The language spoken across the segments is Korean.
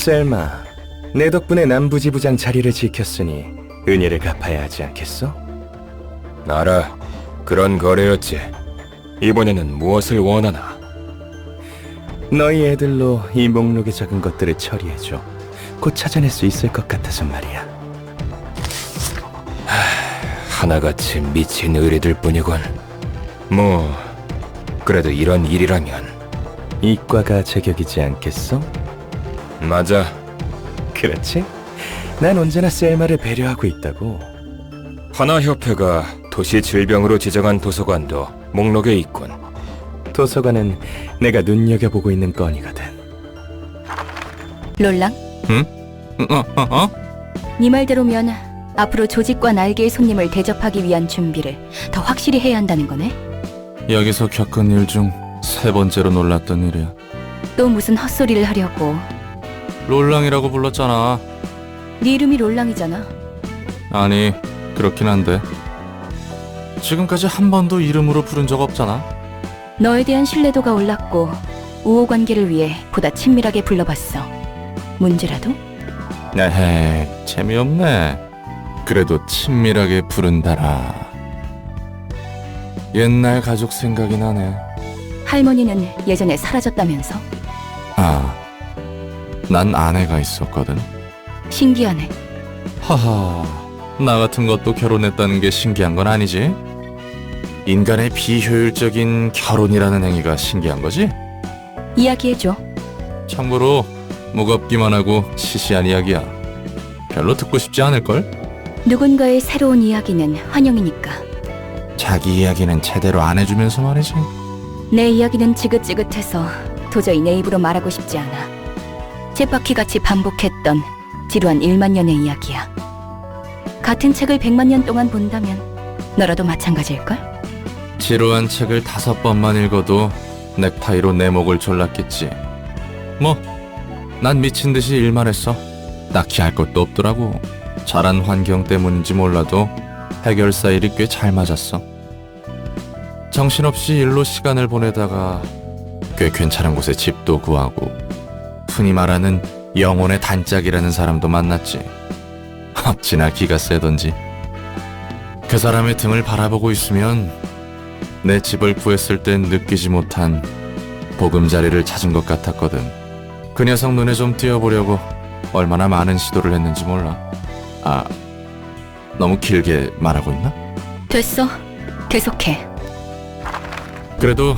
셀마, 내 덕분에 남부지부장 자리를 지켰으니 은혜를 갚아야 하지 않겠어? 알아. 그런 거래였지. 이번에는 무엇을 원하나? 너희 애들로 이 목록에 적은 것들을 처리해줘. 곧 찾아낼 수 있을 것 같아서 말이야. 하나같이 미친 의리들 뿐이군. 뭐 그래도 이런 일이라면. 이과가 제격이지 않겠어? 맞아. 그렇지? 난 언제나 셀마를 배려하고 있다고. 하나협회가 도시 질병으로 지정한 도서관도 목록에 있군. 도서관은 내가 눈여겨보고 있는 건이거든. 롤랑, 네 말대로면 앞으로 조직과 날개의 손님을 대접하기 위한 준비를 더 확실히 해야 한다는 거네? 여기서 겪은 일 중 세 번째로 놀랐던 일이야. 또 무슨 헛소리를 하려고. 롤랑이라고 불렀잖아. 네 이름이 롤랑이잖아. 아니, 그렇긴 한데 지금까지 한 번도 이름으로 부른 적 없잖아. 너에 대한 신뢰도가 올랐고 우호 관계를 위해 보다 친밀하게 불러봤어. 문제라도? 에헤이, 재미없네. 그래도 친밀하게 부른다라. 옛날 가족 생각이 나네. 할머니는 예전에 사라졌다면서? 아, 난 아내가 있었거든. 신기하네. 하하, 나 같은 것도 결혼했다는 게 신기한 건 아니지? 인간의 비효율적인 결혼이라는 행위가 신기한 거지? 이야기해줘. 참고로 무겁기만 하고 시시한 이야기야. 별로 듣고 싶지 않을걸? 누군가의 새로운 이야기는 환영이니까. 자기 이야기는 제대로 안 해주면서 말이지. 내 이야기는 지긋지긋해서 도저히 내 입으로 말하고 싶지 않아. 쳇바퀴같이 반복했던 지루한 1만 년의 이야기야. 같은 책을 100만 년 동안 본다면 너라도 마찬가지일걸? 지루한 책을 5번만 읽어도 넥타이로 내 목을 졸랐겠지. 뭐, 난 미친 듯이 일만 했어. 딱히 할 것도 없더라고. 자란 환경 때문인지 몰라도 해결사 일이 꽤 잘 맞았어. 정신없이 일로 시간을 보내다가 꽤 괜찮은 곳에 집도 구하고 흔히 말하는 영혼의 단짝이라는 사람도 만났지. 어찌나 기가 세던지. 그 사람의 등을 바라보고 있으면 내 집을 구했을 땐 느끼지 못한 보금자리를 찾은 것 같았거든. 그 녀석 눈에 좀 띄어보려고 얼마나 많은 시도를 했는지 몰라. 아, 너무 길게 말하고 있나? 됐어. 계속해. 그래도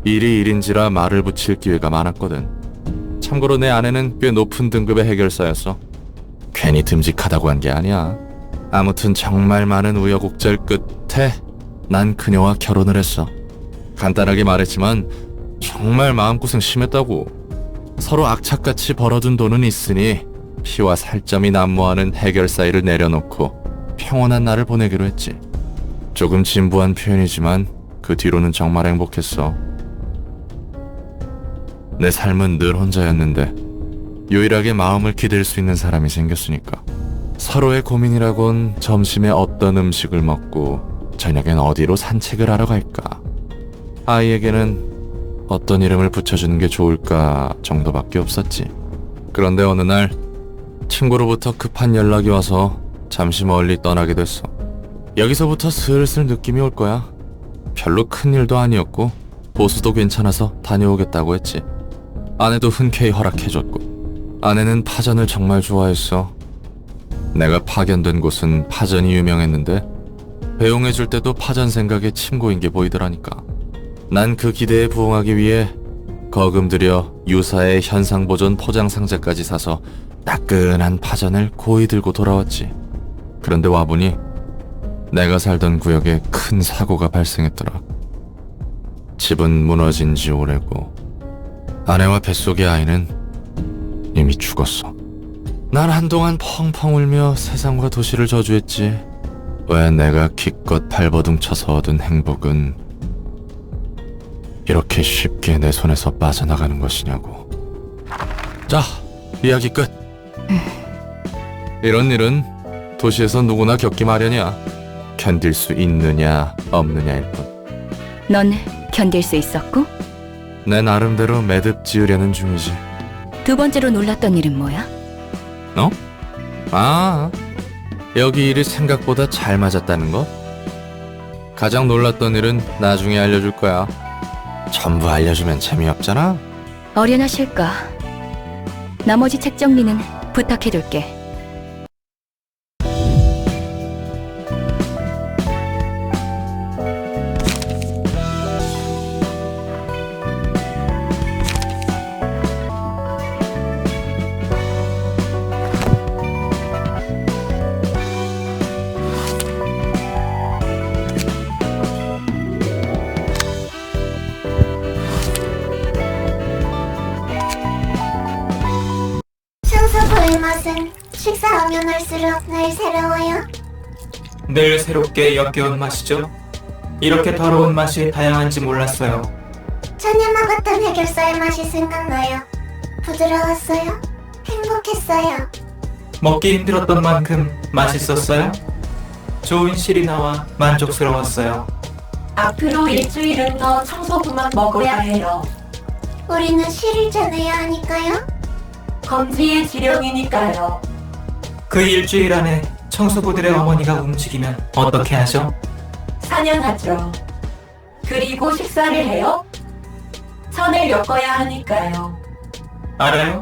일이 일인지라 말을 붙일 기회가 많았거든. 참고로 내 아내는 꽤 높은 등급의 해결사였어. 괜히 듬직하다고 한 게 아니야. 아무튼 정말 많은 우여곡절 끝에 난 그녀와 결혼을 했어. 간단하게 말했지만 정말 마음고생 심했다고. 서로 악착같이 벌어둔 돈은 있으니 피와 살점이 난무하는 해결사 일을 내려놓고 평온한 날을 보내기로 했지. 조금 진부한 표현이지만 그 뒤로는 정말 행복했어. 내 삶은 늘 혼자였는데 유일하게 마음을 기댈 수 있는 사람이 생겼으니까. 서로의 고민이라곤 점심에 어떤 음식을 먹고 저녁엔 어디로 산책을 하러 갈까, 아이에게는 어떤 이름을 붙여주는 게 좋을까 정도밖에 없었지. 그런데 어느 날 친구로부터 급한 연락이 와서 잠시 멀리 떠나게 됐어. 여기서부터 슬슬 느낌이 올 거야. 별로 큰 일도 아니었고 보수도 괜찮아서 다녀오겠다고 했지. 아내도 흔쾌히 허락해줬고. 아내는 파전을 정말 좋아했어. 내가 파견된 곳은 파전이 유명했는데 배웅해줄 때도 파전 생각에 침 고인 게 보이더라니까. 난 그 기대에 부응하기 위해 거금 들여 유사의 현상보존 포장 상자까지 사서 따끈한 파전을 고이 들고 돌아왔지. 그런데 와보니 내가 살던 구역에 큰 사고가 발생했더라. 집은 무너진 지 오래고 아내와 뱃속의 아이는 이미 죽었어. 난 한동안 펑펑 울며 세상과 도시를 저주했지. 왜 내가 기껏 발버둥 쳐서 얻은 행복은 이렇게 쉽게 내 손에서 빠져나가는 것이냐고. 자, 이야기 끝. 이런 일은 도시에서 누구나 겪기 마련이야. 견딜 수 있느냐 없느냐일 뿐. 넌 견딜 수 있었고? 내 나름대로 매듭 지으려는 중이지. 두 번째로 놀랐던 일은 뭐야? 아, 여기 일이 생각보다 잘 맞았다는 거? 가장 놀랐던 일은 나중에 알려줄 거야. 전부 알려주면 재미없잖아? 어련하실까? 나머지 책 정리는 부탁해둘게. 청소부의 맛은 식사하면 할수록 늘 새로워요. 늘 새롭게 역겨운 맛이죠. 이렇게 더러운 맛이 다양한지 몰랐어요. 전에 먹었던 해결사의 맛이 생각나요. 부드러웠어요. 행복했어요. 먹기 힘들었던 만큼 맛있었어요. 좋은 실이 나와 만족스러웠어요. 앞으로 일주일은 더 청소부만 먹어야 해요. 우리는 실을 짜내야 하니까요. 검지의 지령이니까요. 그 일주일 안에 청소부들의 어머니가 움직이면 어떻게 하죠? 사냥하죠. 그리고 식사를 해요. 선을 엮어야 하니까요. 알아요?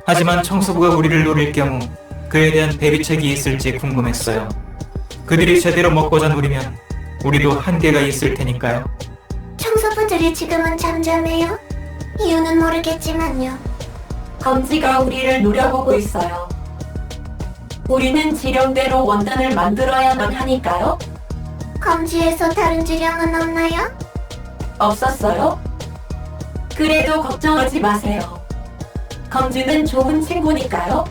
하지만 청소부가 우리를 노릴 경우 그에 대한 대비책이 있을지 궁금했어요. 그들이 제대로 먹고자 노리면 우리도 한계가 있을 테니까요. 청소부들이 지금은 잠잠해요. 이유는 모르겠지만요. 검지가 우리를 노려보고 있어요. 우리는 지령대로 원단을 만들어야만 하니까요. 검지에서 다른 지령은 없나요? 없었어요? 그래도 걱정하지 마세요. 검지는 좋은 친구니까요.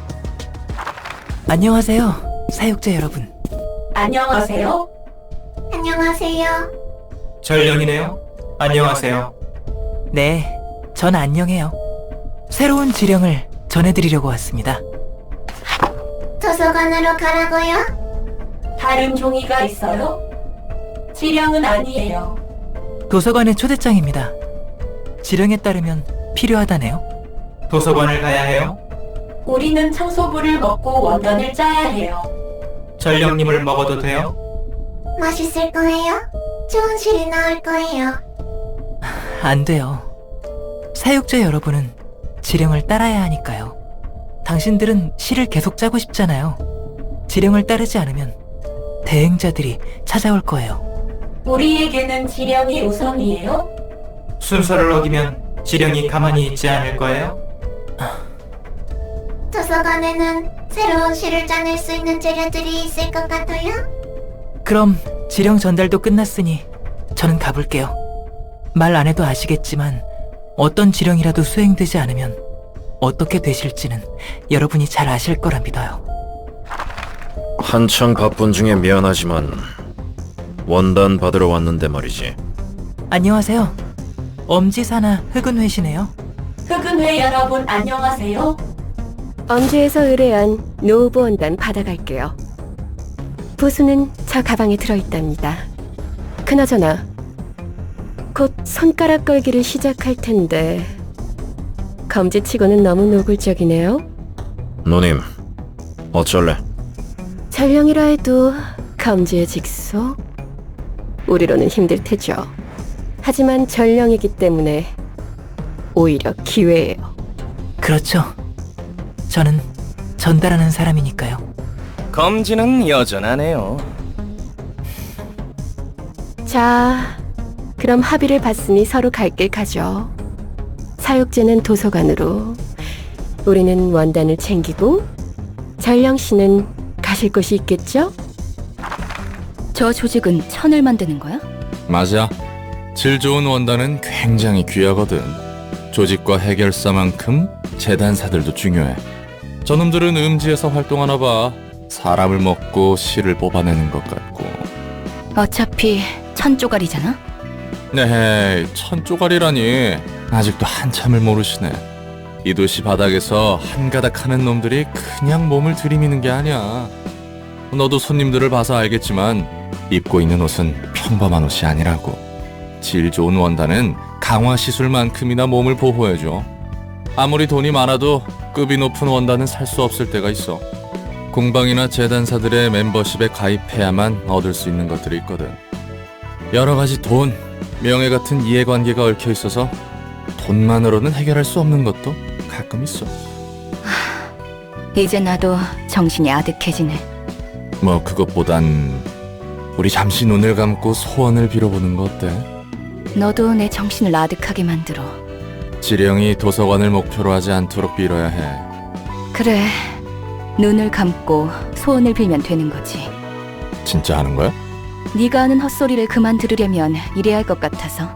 안녕하세요, 사육자 여러분. 안녕하세요. 안녕하세요. 전령이네요. 안녕하세요. 네, 전 안녕해요. 새로운 지령을 전해드리려고 왔습니다. 도서관으로 가라고요? 다른 종이가 있어요? 지령은 아니에요. 도서관의 초대장입니다. 지령에 따르면 필요하다네요. 도서관을 가야 해요. 우리는 청소부를 먹고 원단을 짜야 해요. 전령님을 먹어도 돼요? 맛있을 거예요? 좋은 실이 나올 거예요. 안 돼요. 사육자 여러분은 지령을 따라야 하니까요. 당신들은 실을 계속 짜고 싶잖아요. 지령을 따르지 않으면 대행자들이 찾아올 거예요. 우리에게는 지령이 우선이에요? 순서를 어기면 지령이 가만히 있지 않을 거예요? 도서관에는 새로운 실을 짜낼 수 있는 재료들이 있을 것 같아요. 그럼 지령 전달도 끝났으니 저는 가볼게요. 말 안 해도 아시겠지만 어떤 지령이라도 수행되지 않으면 어떻게 되실지는 여러분이 잘 아실 거라 믿어요. 한창 바쁜 중에 미안하지만 원단 받으러 왔는데 말이지. 안녕하세요. 엄지사나 흑은회시네요. 흑은회 여러분 안녕하세요. 엄지에서 의뢰한 노후부 원단 받아갈게요. 부수는 저 가방에 들어있답니다. 그나저나 곧 손가락 걸기를 시작할 텐데 검지치고는 너무 노골적이네요. 누님, 어쩔래? 전령이라 해도 검지의 직속? 우리로는 힘들 테죠. 하지만 전령이기 때문에 오히려 기회예요. 그렇죠. 저는 전달하는 사람이니까요. 검지는 여전하네요. 자, 그럼 합의를 봤으니 서로 갈 길 가죠. 사육제는 도서관으로, 우리는 원단을 챙기고, 전령 씨는 가실 곳이 있겠죠? 저 조직은 천을 만드는 거야? 맞아. 질 좋은 원단은 굉장히 귀하거든. 조직과 해결사만큼 재단사들도 중요해. 저놈들은 음지에서 활동하나 봐. 사람을 먹고 실을 뽑아내는 것 같고. 어차피 천 쪼가리잖아? 네, 천쪼가리라니. 아직도 한참을 모르시네. 이 도시 바닥에서 한가닥 하는 놈들이 그냥 몸을 들이미는 게 아니야. 너도 손님들을 봐서 알겠지만 입고 있는 옷은 평범한 옷이 아니라고. 질 좋은 원단은 강화 시술만큼이나 몸을 보호해줘. 아무리 돈이 많아도 급이 높은 원단은 살 수 없을 때가 있어. 공방이나 재단사들의 멤버십에 가입해야만 얻을 수 있는 것들이 있거든. 여러 가지 돈, 명예 같은 이해관계가 얽혀 있어서 돈만으로는 해결할 수 없는 것도 가끔 있어. 이제 나도 정신이 아득해지네. 뭐 그것보단 우리 잠시 눈을 감고 소원을 빌어보는 거 어때? 너도 내 정신을 아득하게 만들어. 지령이 도서관을 목표로 하지 않도록 빌어야 해. 그래, 눈을 감고 소원을 빌면 되는 거지. 진짜 하는 거야? 네가 하는 헛소리를 그만 들으려면 이래야 할 것 같아서.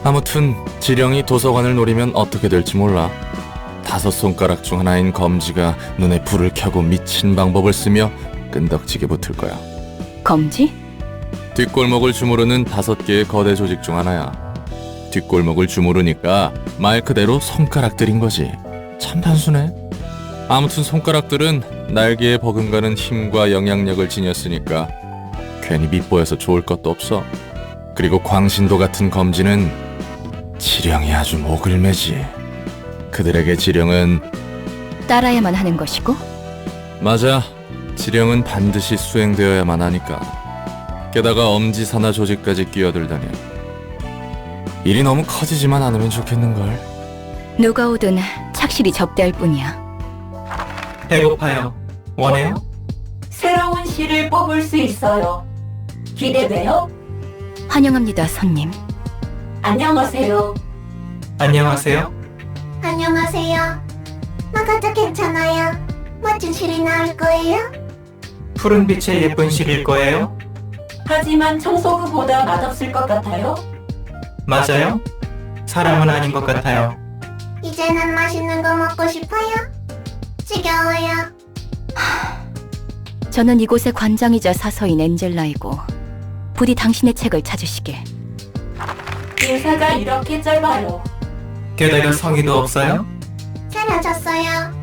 아무튼 지령이 도서관을 노리면 어떻게 될지 몰라. 5 손가락 중 하나인 검지가 눈에 불을 켜고 미친 방법을 쓰며 끈덕지게 붙을 거야. 검지? 뒷골목을 주무르는 5개의 거대 조직 중 하나야. 뒷골목을 주무르니까 말 그대로 손가락들인 거지. 참 단순해. 아무튼 손가락들은 날개에 버금가는 힘과 영향력을 지녔으니까 괜히 밉보여서 좋을 것도 없어. 그리고 광신도 같은 검지는 지령이 아주 목을 매지. 그들에게 지령은 따라야만 하는 것이고? 맞아. 지령은 반드시 수행되어야만 하니까. 게다가 엄지사나 조직까지 끼어들다니. 일이 너무 커지지만 않으면 좋겠는걸. 누가 오든 착실히 접대할 뿐이야. 배고파요. 원해요? 새로운 실을 뽑을 수 있어요. 기대돼요? 환영합니다, 손님. 안녕하세요. 안녕하세요. 안녕하세요. 나가도 괜찮아요. 멋진 실이 나올 거예요. 푸른 빛의 예쁜 실일 거예요. 하지만 청소부보다 맛없을 것 같아요. 맞아요? 사람은 아닌 것 같아요. 이제는 맛있는 거 먹고 싶어요. 지겨워요. 저는 이곳의 관장이자 사서인 엔젤라이고 부디 당신의 책을 찾으시게. 인사가 이렇게 짧아요. 게다가 성의도 없어요? 사라졌어요.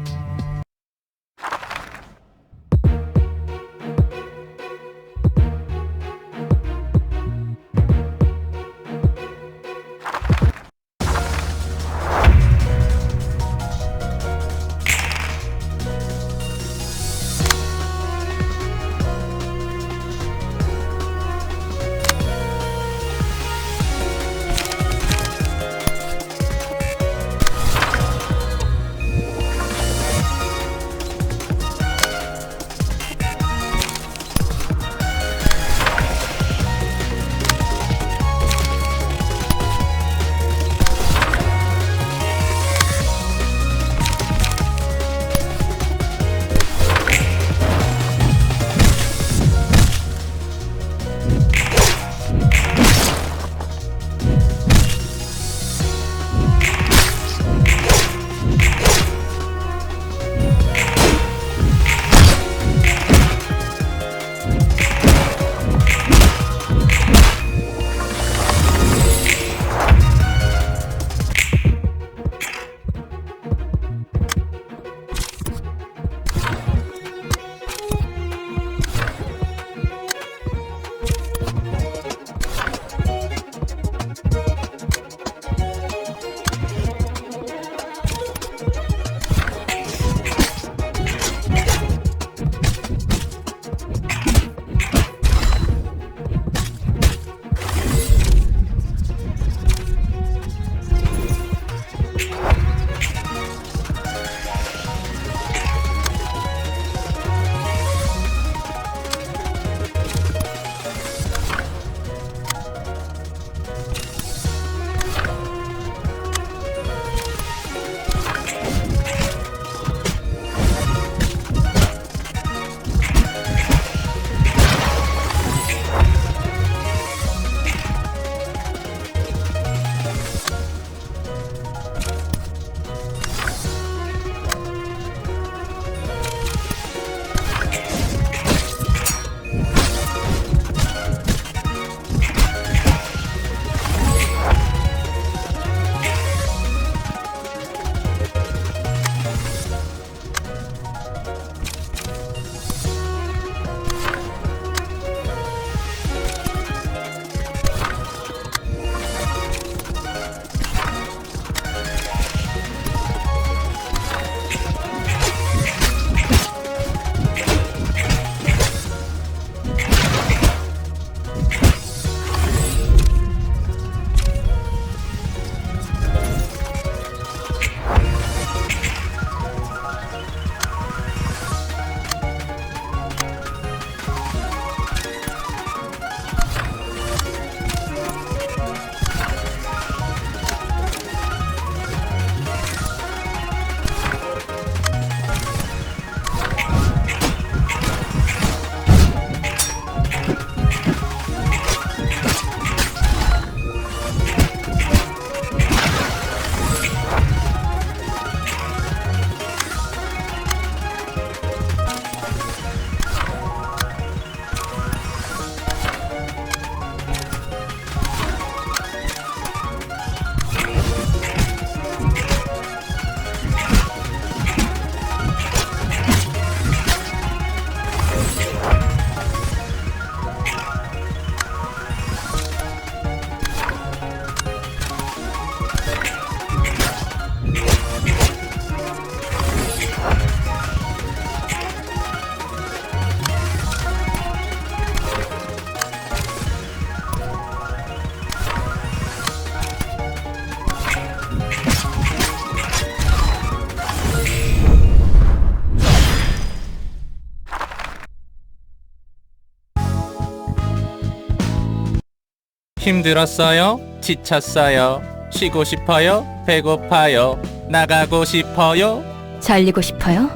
힘들었어요? 지쳤어요? 쉬고 싶어요? 배고파요? 나가고 싶어요? 잘리고 싶어요?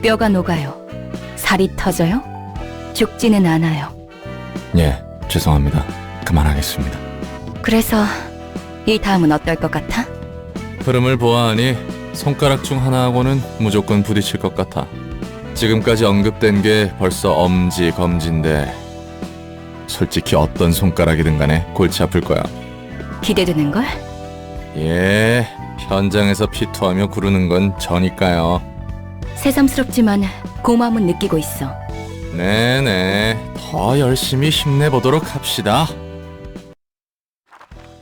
뼈가 녹아요. 살이 터져요? 죽지는 않아요. 예, 죄송합니다. 그만하겠습니다. 그래서 이 다음은 어떨 것 같아? 흐름을 보아하니 손가락 중 하나하고는 무조건 부딪힐 것 같아. 지금까지 언급된 게 벌써 엄지, 검지인데 솔직히 어떤 손가락이든 간에 골치 아플 거야. 기대되는걸? 예, 현장에서 피투하며 구르는 건 저니까요. 새삼스럽지만 고마움은 느끼고 있어. 네네, 더 열심히 힘내보도록 합시다.